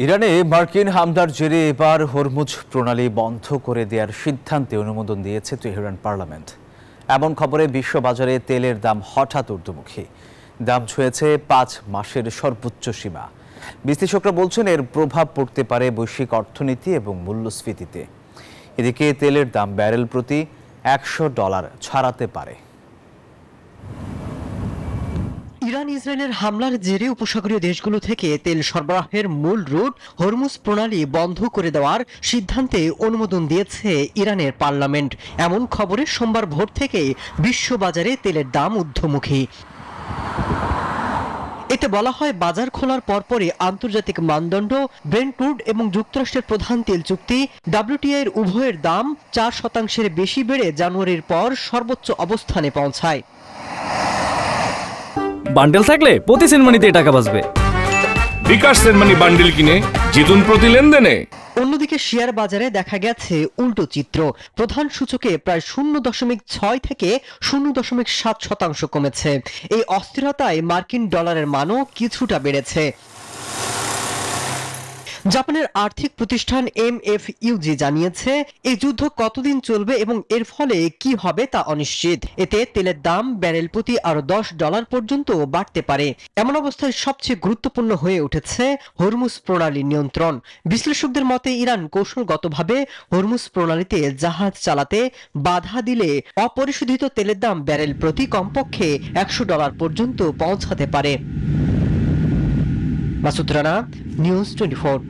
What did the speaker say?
ইরানে মার্কিন হামলার জেরে এবার হরমুজ প্রণালী বন্ধ করে দেওয়ার সিদ্ধান্তে অনুমোদন দিয়েছে তেহরান পার্লামেন্ট। এমন খবরে বিশ্ববাজারে তেলের দাম হঠাৎ ঊর্ধ্বমুখী। দাম ছুঁয়েছে ৫ মাসের সর্বোচ্চ সীমা। বিশ্লেষকরা বলছেন এর প্রভাব পড়তে পারে বৈশ্বিক অর্থনীতি এবং মূল্যস্ফীতিতে। এদিকে তেলের দাম ব্যারেল প্রতি $১০০ ছাড়াতে পারে। ইরান ইসরায়েলের হামলার জেরে উপসাগরীয় দেশগুলো থেকে তেল সরবরাহের মূল রুট হরমুজ প্রণালী বন্ধ করে দেওয়ার সিদ্ধান্তে অনুমোদন দিয়েছে ইরানের পার্লামেন্ট। এমন খবরে সোমবার ভোর থেকে বিশ্ববাজারে তেলের দাম ঊর্ধ্বমুখী। এতে বলা হয়, বাজার খোলার পরপরই আন্তর্জাতিক মানদণ্ড ব্রেন্ট ক্রুড এবং যুক্তরাষ্ট্রের প্রধান তেল চুক্তি WTI এর উভয়ের দাম 4% বেশি বেড়ে জানুয়ারির পর সর্বোচ্চ অবস্থানে পৌঁছায়। বান্ডেল থাকলে প্রতি সেনমানিতে টাকা বাঁচবে। বিকাশ সেনমানি বান্ডেল কিনে জিতুন প্রতি লেনদেনে। অন্যদিকে শেয়ার বাজারে দেখা গেছে উল্টো চিত্র। প্রধান সূচকে প্রায় 0.6 থেকে 0.7% কমেছে। এই অস্থিরতায় মার্কিন ডলারের মানও কিছুটা বেড়েছে। জাপানের আর্থিক প্রতিষ্ঠান MFUG জানিয়েছে, এই যুদ্ধ কতদিন চলবে এবং এর ফলে কি হবে তা অনিশ্চিত। এতে তেলের দাম ব্যারেল প্রতি আরো $10 পর্যন্ত বাড়তে পারে। এমন অবস্থায় সবচেয়ে গুরুত্বপূর্ণ হয়ে উঠেছে হরমুজ প্রণালী নিয়ন্ত্রণ। বিশ্লেষকদের মতে, ইরান কৌশলগতভাবে হরমুজ প্রণালীতে জাহাজ চালাতে বাধা দিলে অপরিশোধিত তেলের দাম ব্যারেল প্রতি কমপক্ষে $100 পর্যন্ত পৌঁছাতে পারে। মাসুদ রানা, নিউজ 24।